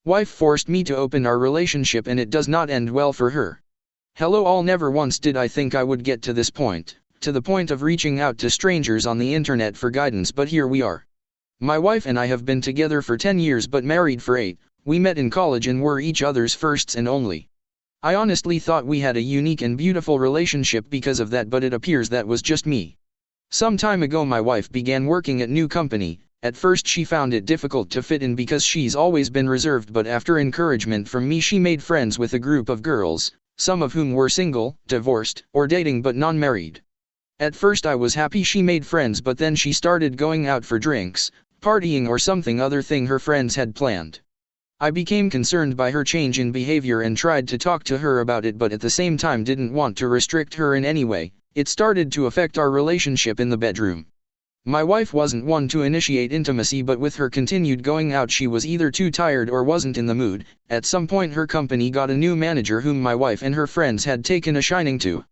Wife forced me to open our relationship and it does not end well for her. Hello all, never once did I think I would get to this point, to the point of reaching out to strangers on the internet for guidance, but here we are. My wife and I have been together for 10 years but married for 8, we met in college and were each other's firsts and only. I honestly thought we had a unique and beautiful relationship because of that, but it appears that was just me. Some time ago my wife began working at new company. At first she found it difficult to fit in because she's always been reserved, but after encouragement from me she made friends with a group of girls, some of whom were single, divorced, or dating but non-married. At first I was happy she made friends, but then she started going out for drinks, partying or something other thing her friends had planned. I became concerned by her change in behavior and tried to talk to her about it, but at the same time didn't want to restrict her in any way. It started to affect our relationship in the bedroom. My wife wasn't one to initiate intimacy, but with her continued going out she was either too tired or wasn't in the mood. At some point her company got a new manager whom my wife and her friends had taken a shining to.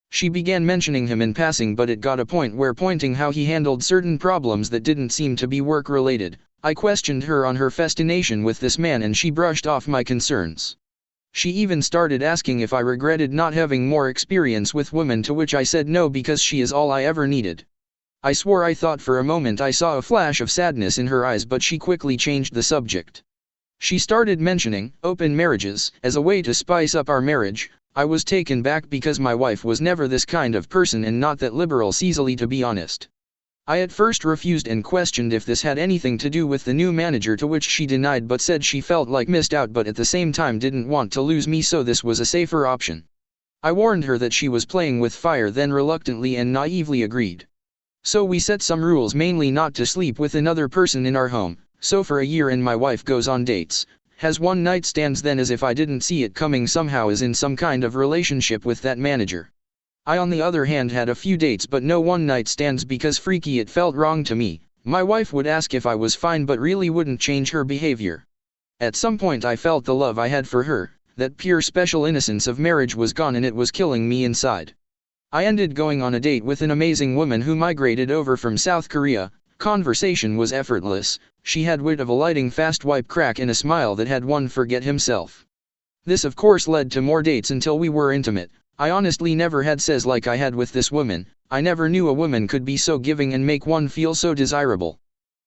She began mentioning him in passing, but it got a point where pointing how he handled certain problems that didn't seem to be work-related. I questioned her on her fascination with this man and she brushed off my concerns. She even started asking if I regretted not having more experience with women, to which I said no because she is all I ever needed. I swore I thought for a moment I saw a flash of sadness in her eyes, but she quickly changed the subject. She started mentioning open marriages as a way to spice up our marriage. I was taken back because my wife was never this kind of person and not that liberal easily, to be honest. I at first refused and questioned if this had anything to do with the new manager, to which she denied but said she felt like missed out, but at the same time didn't want to lose me, so this was a safer option. I warned her that she was playing with fire, then reluctantly and naively agreed. So we set some rules, mainly not to sleep with another person in our home. So for a year and my wife goes on dates, has one night stands, then as if I didn't see it coming somehow is in some kind of relationship with that manager. I on the other hand had a few dates but no one night stands because freaky, it felt wrong to me. My wife would ask if I was fine but really wouldn't change her behavior. At some point I felt the love I had for her, that pure special innocence of marriage, was gone and it was killing me inside. I ended going on a date with an amazing woman who migrated over from South Korea. Conversation was effortless. She had wit of a lightning fast wipe crack and a smile that had one forget himself. This of course led to more dates until we were intimate. I honestly never had sex like I had with this woman. I never knew a woman could be so giving and make one feel so desirable.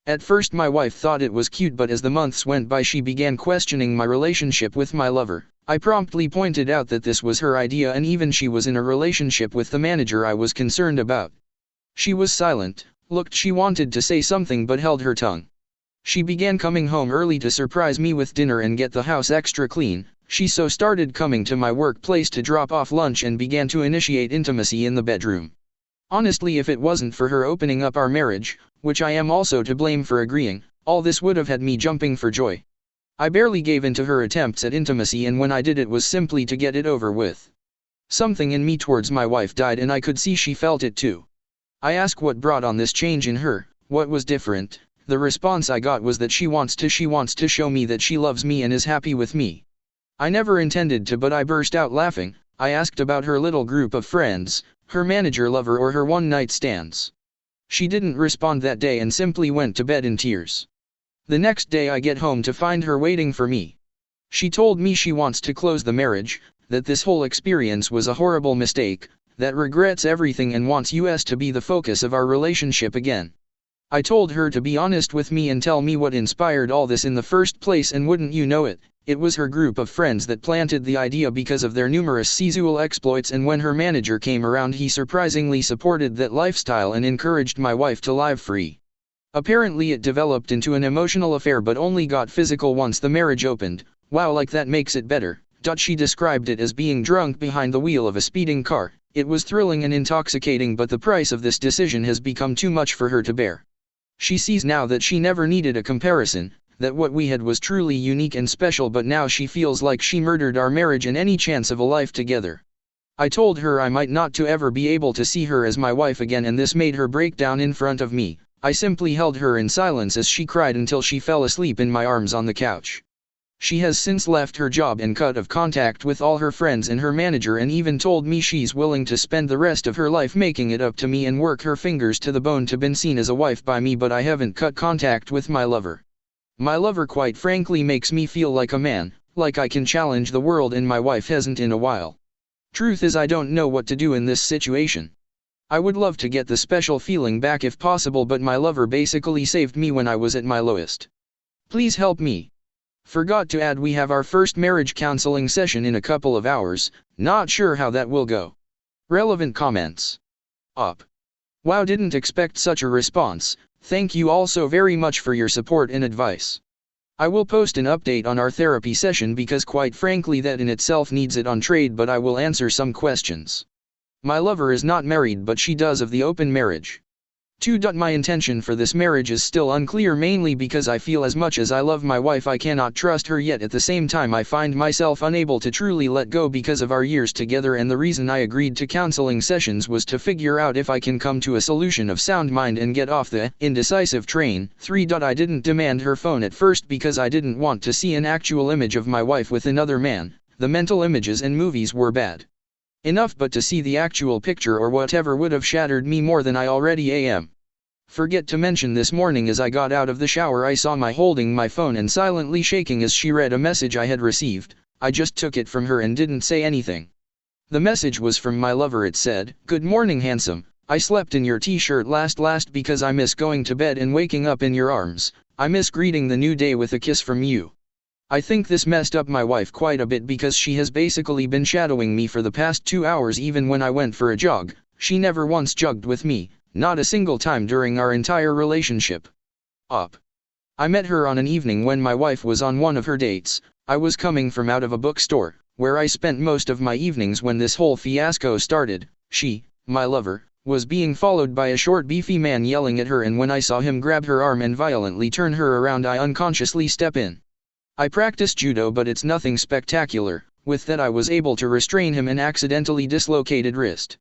At first my wife thought it was cute, but as the months went by she began questioning my relationship with my lover. I promptly pointed out that this was her idea and even she was in a relationship with the manager I was concerned about. She was silent, looked she wanted to say something but held her tongue. She began coming home early to surprise me with dinner and get the house extra clean. She so started coming to my workplace to drop off lunch and began to initiate intimacy in the bedroom. Honestly, if it wasn't for her opening up our marriage, which I am also to blame for agreeing, all this would have had me jumping for joy. I barely gave in to her attempts at intimacy, and when I did it was simply to get it over with. Something in me towards my wife died and I could see she felt it too. I asked what brought on this change in her, what was different. The response I got was that she wants to show me that she loves me and is happy with me. I never intended to, but I burst out laughing. I asked about her little group of friends, her manager lover or her one-night stands. She didn't respond that day and simply went to bed in tears. The next day I get home to find her waiting for me. She told me she wants to close the marriage, that this whole experience was a horrible mistake, that regrets everything and wants us to be the focus of our relationship again. I told her to be honest with me and tell me what inspired all this in the first place, and wouldn't you know it, it was her group of friends that planted the idea because of their numerous sexual exploits, and when her manager came around he surprisingly supported that lifestyle and encouraged my wife to live free. Apparently it developed into an emotional affair but only got physical once the marriage opened. Wow, like that makes it better. She described it as being drunk behind the wheel of a speeding car. It was thrilling and intoxicating, but the price of this decision has become too much for her to bear. She sees now that she never needed a comparison, that what we had was truly unique and special, but now she feels like she murdered our marriage and any chance of a life together. I told her I might not to ever be able to see her as my wife again, and this made her break down in front of me. I simply held her in silence as she cried until she fell asleep in my arms on the couch. She has since left her job and cut off contact with all her friends and her manager, and even told me she's willing to spend the rest of her life making it up to me and work her fingers to the bone to be seen as a wife by me, but I haven't cut contact with my lover. My lover quite frankly makes me feel like a man, like I can challenge the world, and my wife hasn't in a while. Truth is, I don't know what to do in this situation. I would love to get the special feeling back if possible, but my lover basically saved me when I was at my lowest. Please help me. Forgot to add, we have our first marriage counseling session in a couple of hours, not sure how that will go. Relevant comments. Up. Wow, didn't expect such a response. Thank you all so very much for your support and advice. I will post an update on our therapy session because quite frankly that in itself needs it on trade, but I will answer some questions. My lover is not married, but she does of the open marriage. 2. My intention for this marriage is still unclear, mainly because I feel as much as I love my wife I cannot trust her, yet at the same time I find myself unable to truly let go because of our years together, and the reason I agreed to counseling sessions was to figure out if I can come to a solution of sound mind and get off the indecisive train. 3. I didn't demand her phone at first because I didn't want to see an actual image of my wife with another man. The mental images in movies were bad enough, but to see the actual picture or whatever would have shattered me more than I already am. Forget to mention, this morning as I got out of the shower I saw my holding my phone and silently shaking as she read a message I had received. I just took it from her and didn't say anything. The message was from my lover. It said, "Good morning, handsome. I slept in your t-shirt last because I miss going to bed and waking up in your arms. I miss greeting the new day with a kiss from you." I think this messed up my wife quite a bit because she has basically been shadowing me for the past 2 hours. Even when I went for a jog, she never once jogged with me, not a single time during our entire relationship. Up. I met her on an evening when my wife was on one of her dates. I was coming from out of a bookstore, where I spent most of my evenings when this whole fiasco started. She, my lover, was being followed by a short beefy man yelling at her, and when I saw him grab her arm and violently turn her around I unconsciously step in. I practice judo, but it's nothing spectacular. With that I was able to restrain him and accidentally dislocated wrist.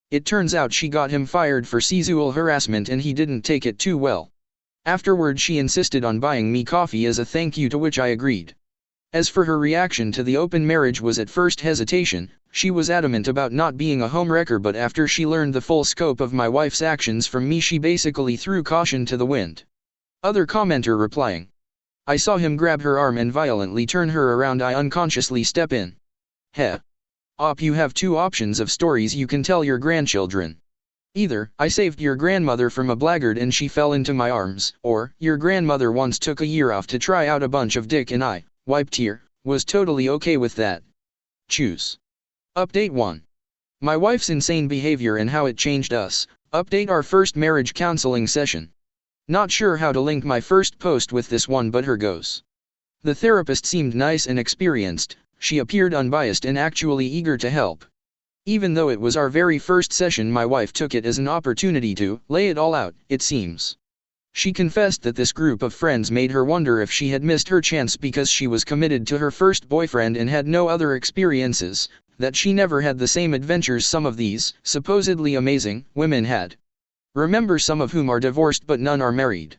It turns out she got him fired for sexual harassment and he didn't take it too well. Afterward she insisted on buying me coffee as a thank you, to which I agreed. As for her reaction to the open marriage was at first hesitation. She was adamant about not being a homewrecker, but after she learned the full scope of my wife's actions from me she basically threw caution to the wind. Other commenter replying, "I saw him grab her arm and violently turn her around. I unconsciously step in." Heh. Op, you have 2 options of stories you can tell your grandchildren. Either, "I saved your grandmother from a blackguard and she fell into my arms," or, "Your grandmother once took a year off to try out a bunch of dick and I wiped here, was totally okay with that." Choose. Update 1. My wife's insane behavior and how it changed us. Update our first marriage counseling session. Not sure how to link my first post with this one, but here goes. The therapist seemed nice and experienced. She appeared unbiased and actually eager to help. Even though it was our very first session, my wife took it as an opportunity to lay it all out, it seems. She confessed that this group of friends made her wonder if she had missed her chance because she was committed to her first boyfriend and had no other experiences, that she never had the same adventures some of these, supposedly amazing, women had. Remember, some of whom are divorced but none are married.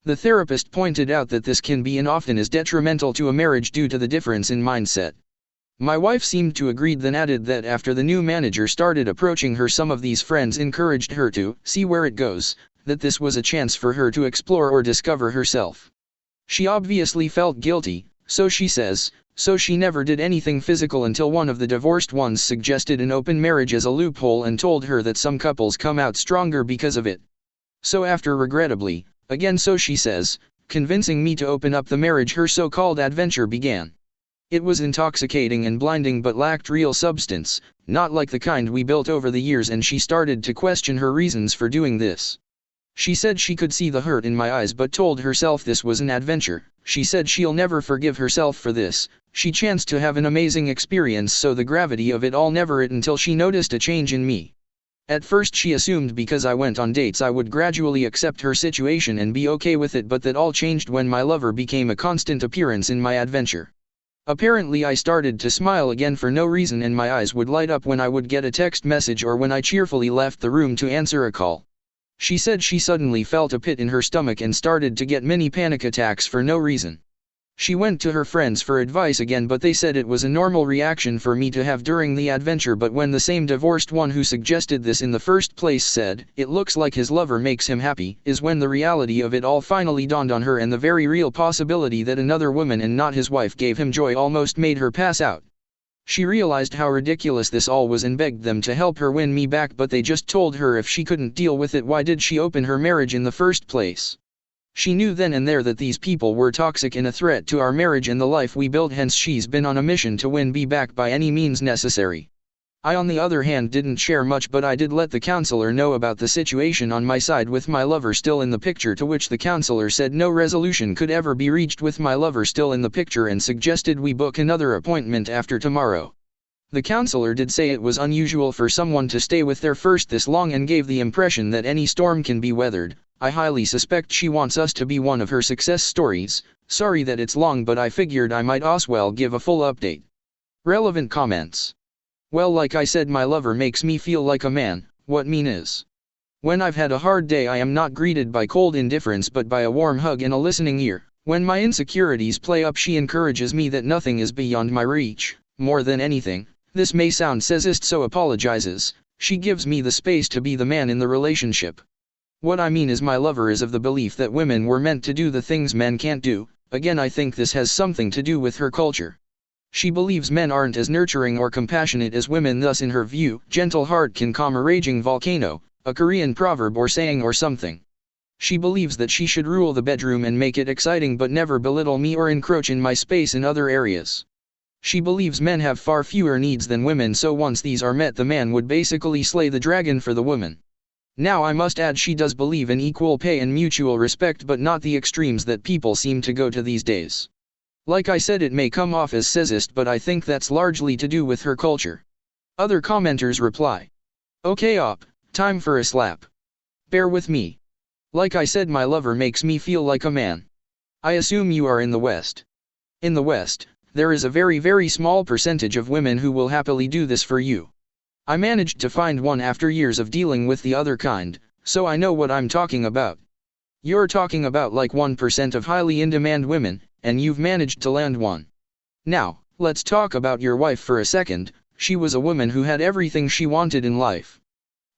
The therapist pointed out that this can be and often is detrimental to a marriage due to the difference in mindset. My wife seemed to agree, then added that after the new manager started approaching her, some of these friends encouraged her to see where it goes, that this was a chance for her to explore or discover herself. She obviously felt guilty, so she says, so she never did anything physical until one of the divorced ones suggested an open marriage as a loophole and told her that some couples come out stronger because of it. So after, regrettably, again so she says, convincing me to open up the marriage, her so-called adventure began. It was intoxicating and blinding but lacked real substance, not like the kind we built over the years, and she started to question her reasons for doing this. She said she could see the hurt in my eyes but told herself this was an adventure. She said she'll never forgive herself for this. She chanced to have an amazing experience, so the gravity of it all never hit until she noticed a change in me. At first she assumed because I went on dates I would gradually accept her situation and be okay with it, but that all changed when my lover became a constant appearance in my adventure. Apparently I started to smile again for no reason, and my eyes would light up when I would get a text message or when I cheerfully left the room to answer a call. She said she suddenly felt a pit in her stomach and started to get mini panic attacks for no reason. She went to her friends for advice again, but they said it was a normal reaction for me to have during the adventure. But when the same divorced one who suggested this in the first place said, "It looks like his lover makes him happy," is when the reality of it all finally dawned on her, and the very real possibility that another woman and not his wife gave him joy almost made her pass out. She realized how ridiculous this all was and begged them to help her win me back, but they just told her if she couldn't deal with it, why did she open her marriage in the first place? She knew then and there that these people were toxic and a threat to our marriage and the life we built, hence she's been on a mission to win me back by any means necessary. I on the other hand didn't share much, but I did let the counselor know about the situation on my side with my lover still in the picture, to which the counselor said no resolution could ever be reached with my lover still in the picture and suggested we book another appointment after tomorrow. The counselor did say it was unusual for someone to stay with their first this long and gave the impression that any storm can be weathered. I highly suspect she wants us to be one of her success stories. Sorry that it's long, but I figured I might as well give a full update. Relevant comments. Well, like I said, my lover makes me feel like a man. What mean is, when I've had a hard day, I am not greeted by cold indifference but by a warm hug and a listening ear. When my insecurities play up, she encourages me that nothing is beyond my reach. More than anything, this may sound sexist, so apologizes, she gives me the space to be the man in the relationship. What I mean is, my lover is of the belief that women were meant to do the things men can't do. Again, I think this has something to do with her culture. She believes men aren't as nurturing or compassionate as women, thus in her view, gentle heart can calm a raging volcano, a Korean proverb or saying or something. She believes that she should rule the bedroom and make it exciting but never belittle me or encroach in my space in other areas. She believes men have far fewer needs than women, so once these are met, the man would basically slay the dragon for the woman. Now I must add, she does believe in equal pay and mutual respect, but not the extremes that people seem to go to these days. Like I said, it may come off as sexist, but I think that's largely to do with her culture. Other commenters reply. Okay op, time for a slap. Bear with me. Like I said, my lover makes me feel like a man. I assume you are in the West. In the West, there is a very small percentage of women who will happily do this for you. I managed to find one after years of dealing with the other kind, so I know what I'm talking about. You're talking about like 1% of highly in-demand women, and you've managed to land one. Now, let's talk about your wife for a second. She was a woman who had everything she wanted in life.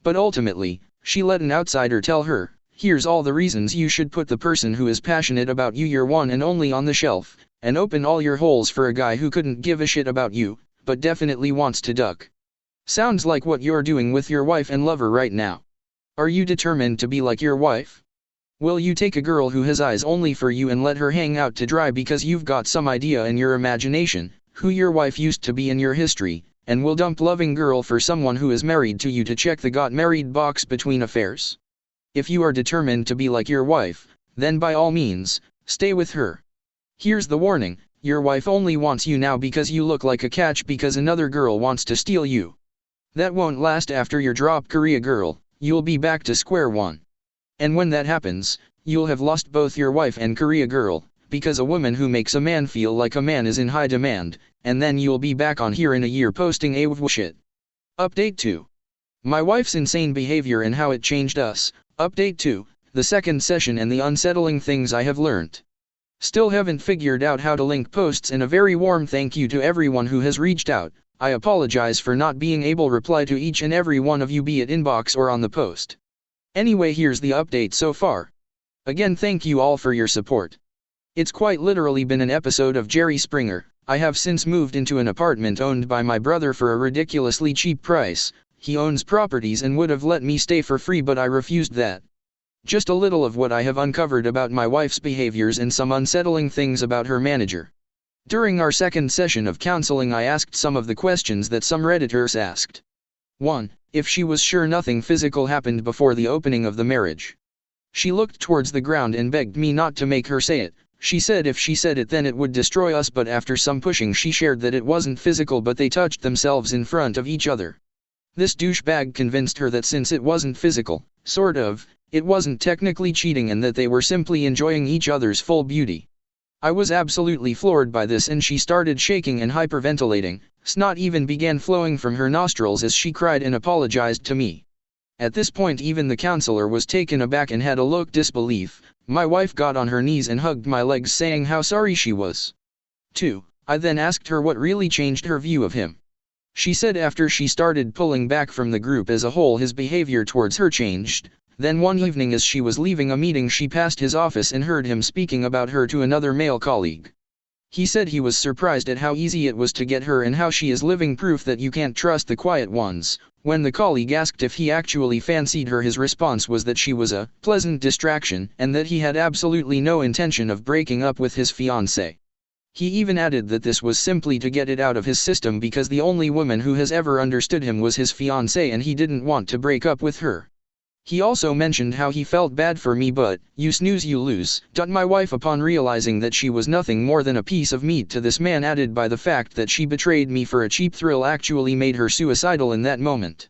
But ultimately, she let an outsider tell her, here's all the reasons you should put the person who is passionate about you, your one and only, on the shelf, and open all your holes for a guy who couldn't give a shit about you, but definitely wants to duck. Sounds like what you're doing with your wife and lover right now. Are you determined to be like your wife? Will you take a girl who has eyes only for you and let her hang out to dry because you've got some idea in your imagination who your wife used to be in your history, and will dump loving girl for someone who is married to you to check the got married box between affairs? If you are determined to be like your wife, then by all means, stay with her. Here's the warning, your wife only wants you now because you look like a catch, because another girl wants to steal you. That won't last. After your drop Korea girl, you'll be back to square one. And when that happens, you'll have lost both your wife and Korea girl, because a woman who makes a man feel like a man is in high demand, and then you'll be back on here in a year posting a shit. Update 2. My wife's insane behavior and how it changed us. Update 2. The second session and the unsettling things I have learned. Still haven't figured out how to link posts, and a very warm thank you to everyone who has reached out. I apologize for not being able to reply to each and every one of you, be it inbox or on the post. Anyway, here's the update so far. Again, thank you all for your support. It's quite literally been an episode of Jerry Springer. I have since moved into an apartment owned by my brother for a ridiculously cheap price. He owns properties and would have let me stay for free, but I refused that. Just a little of what I have uncovered about my wife's behaviors and some unsettling things about her manager. During our second session of counseling, I asked some of the questions that some Redditors asked. 1. If she was sure nothing physical happened before the opening of the marriage. She looked towards the ground and begged me not to make her say it. She said if she said it then it would destroy us, but after some pushing she shared that it wasn't physical, but they touched themselves in front of each other. This douchebag convinced her that since it wasn't physical, sort of, it wasn't technically cheating and that they were simply enjoying each other's full beauty. I was absolutely floored by this, and she started shaking and hyperventilating. Snot even began flowing from her nostrils as she cried and apologized to me. At this point even the counselor was taken aback and had a look disbelief. My wife got on her knees and hugged my legs saying how sorry she was. 2. I then asked her what really changed her view of him. She said after she started pulling back from the group as a whole his behavior towards her changed. Then one evening as she was leaving a meeting she passed his office and heard him speaking about her to another male colleague. He said he was surprised at how easy it was to get her and how she is living proof that you can't trust the quiet ones. When the colleague asked if he actually fancied her, his response was that she was a pleasant distraction and that he had absolutely no intention of breaking up with his fiancée. He even added that this was simply to get it out of his system because the only woman who has ever understood him was his fiancée and he didn't want to break up with her. He also mentioned how he felt bad for me, but you snooze you lose. My wife, upon realizing that she was nothing more than a piece of meat to this man added by the fact that she betrayed me for a cheap thrill, actually made her suicidal in that moment.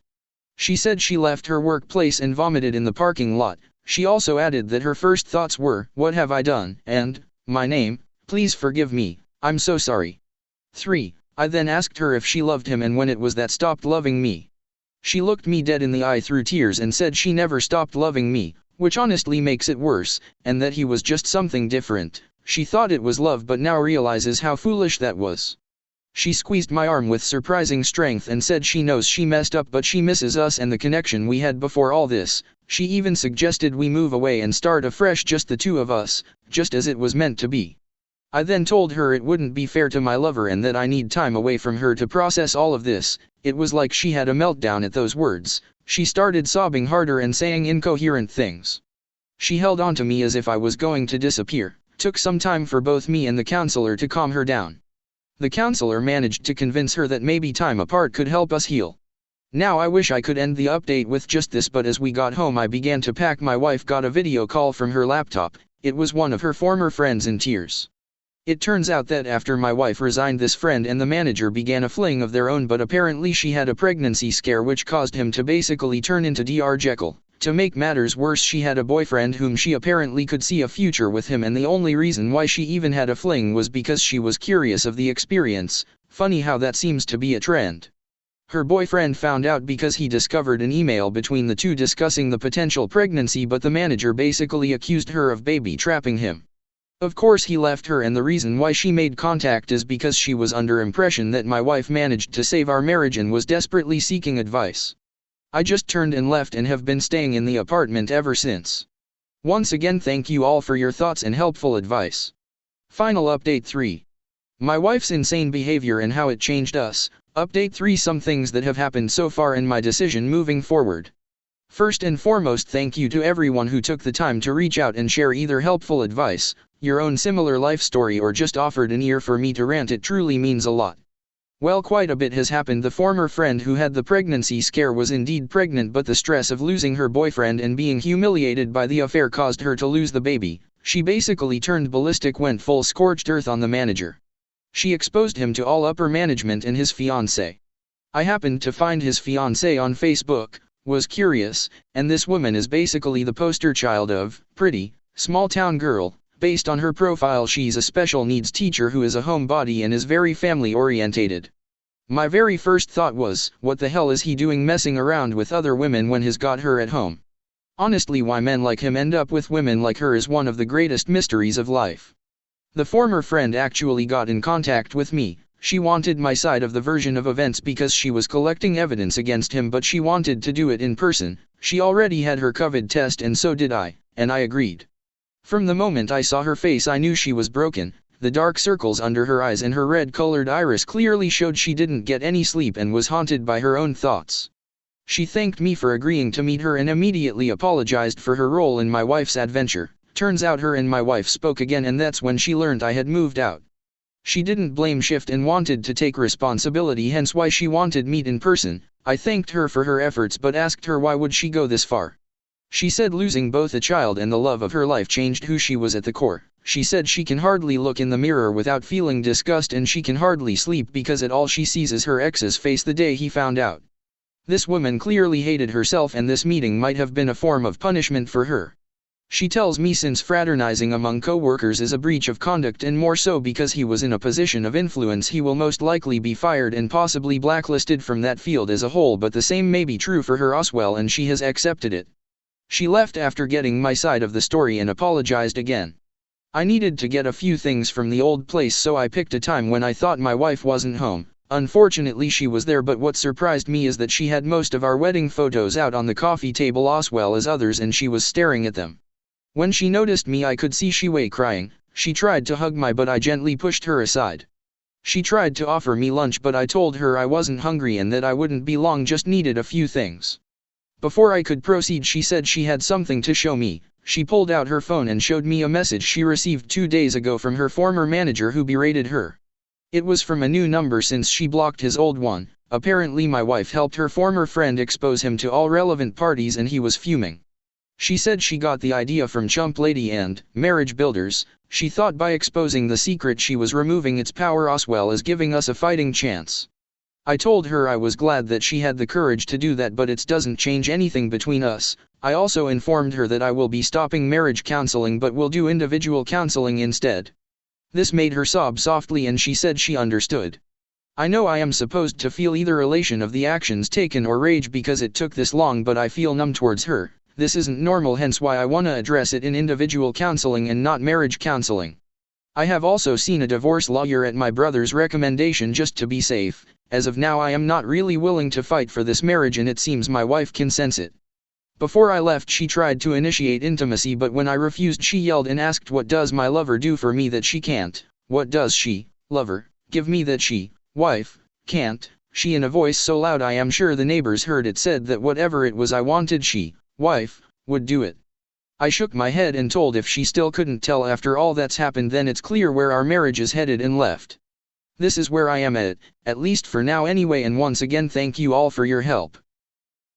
She said she left her workplace and vomited in the parking lot. She also added that her first thoughts were, "What have I done?" and, "My name, please forgive me, I'm so sorry." 3. I then asked her if she loved him and when it was that stopped loving me. She looked me dead in the eye through tears and said she never stopped loving me, which honestly makes it worse, and that he was just something different. She thought it was love but now realizes how foolish that was. She squeezed my arm with surprising strength and said she knows she messed up but she misses us and the connection we had before all this. She even suggested we move away and start afresh, just the two of us, just as it was meant to be. I then told her it wouldn't be fair to my lover and that I need time away from her to process all of this. It was like she had a meltdown at those words. She started sobbing harder and saying incoherent things. She held on to me as if I was going to disappear. Took some time for both me and the counselor to calm her down. The counselor managed to convince her that maybe time apart could help us heal. Now I wish I could end the update with just this, but as we got home I began to pack. My wife got a video call from her laptop. It was one of her former friends in tears. It turns out that after my wife resigned, this friend and the manager began a fling of their own, but apparently she had a pregnancy scare which caused him to basically turn into Dr. Jekyll. To make matters worse, she had a boyfriend whom she apparently could see a future with him, and the only reason why she even had a fling was because she was curious of the experience. Funny how that seems to be a trend. Her boyfriend found out because he discovered an email between the two discussing the potential pregnancy, but the manager basically accused her of baby trapping him. Of course he left her, and the reason why she made contact is because she was under impression that my wife managed to save our marriage and was desperately seeking advice. I just turned and left and have been staying in the apartment ever since. Once again, thank you all for your thoughts and helpful advice. Final update 3. My wife's insane behavior and how it changed us. Update 3. Some things that have happened so far and my decision moving forward. First and foremost, thank you to everyone who took the time to reach out and share either helpful advice, your own similar life story, or just offered an ear for me to rant. It truly means a lot. Well, quite a bit has happened. The former friend who had the pregnancy scare was indeed pregnant, but the stress of losing her boyfriend and being humiliated by the affair caused her to lose the baby. She basically turned ballistic, went full scorched earth on the manager. She exposed him to all upper management and his fiancée. I happened to find his fiancée on Facebook, was curious, and this woman is basically the poster child of pretty, small town girl. Based on her profile, she's a special needs teacher who is a homebody and is very family orientated. My very first thought was, what the hell is he doing messing around with other women when he's got her at home? Honestly, why men like him end up with women like her is one of the greatest mysteries of life. The former friend actually got in contact with me. She wanted my side of the version of events because she was collecting evidence against him, but she wanted to do it in person. She already had her COVID test and so did I, and I agreed. From the moment I saw her face I knew she was broken. The dark circles under her eyes and her red-colored iris clearly showed she didn't get any sleep and was haunted by her own thoughts. She thanked me for agreeing to meet her and immediately apologized for her role in my wife's adventure. Turns out her and my wife spoke again, and that's when she learned I had moved out. She didn't blame shift and wanted to take responsibility, hence why she wanted meet in person. I thanked her for her efforts but asked her why would she go this far. She said losing both a child and the love of her life changed who she was at the core. She said she can hardly look in the mirror without feeling disgust, and she can hardly sleep because all she sees is her ex's face the day he found out. This woman clearly hated herself, and this meeting might have been a form of punishment for her. She tells me since fraternizing among co-workers is a breach of conduct and more so because he was in a position of influence, he will most likely be fired and possibly blacklisted from that field as a whole, but the same may be true for her as well and she has accepted it. She left after getting my side of the story and apologized again. I needed to get a few things from the old place, so I picked a time when I thought my wife wasn't home. Unfortunately she was there, but what surprised me is that she had most of our wedding photos out on the coffee table as well as others and she was staring at them. When she noticed me I could see she was crying. She tried to hug me but I gently pushed her aside. She tried to offer me lunch but I told her I wasn't hungry and that I wouldn't be long, just needed a few things. Before I could proceed she said she had something to show me. She pulled out her phone and showed me a message she received 2 days ago from her former manager who berated her. It was from a new number since she blocked his old one. Apparently my wife helped her former friend expose him to all relevant parties and he was fuming. She said she got the idea from Chump Lady and Marriage Builders. She thought by exposing the secret she was removing its power as well as giving us a fighting chance. I told her I was glad that she had the courage to do that, but it doesn't change anything between us. I also informed her that I will be stopping marriage counseling but will do individual counseling instead. This made her sob softly and she said she understood. I know I am supposed to feel either elation of the actions taken or rage because it took this long, but I feel numb towards her. This isn't normal, hence why I wanna address it in individual counseling and not marriage counseling. I have also seen a divorce lawyer at my brother's recommendation just to be safe. As of now I am not really willing to fight for this marriage and it seems my wife can sense it. Before I left she tried to initiate intimacy, but when I refused she yelled and asked, what does my lover do for me that she can't? What does she, lover, give me that she, wife, can't? She, in a voice so loud I am sure the neighbors heard it, said that whatever it was I wanted she, wife, would do it. I shook my head and told if she still couldn't tell after all that's happened then it's clear where our marriage is headed and left. This is where I am at least for now anyway, and once again thank you all for your help.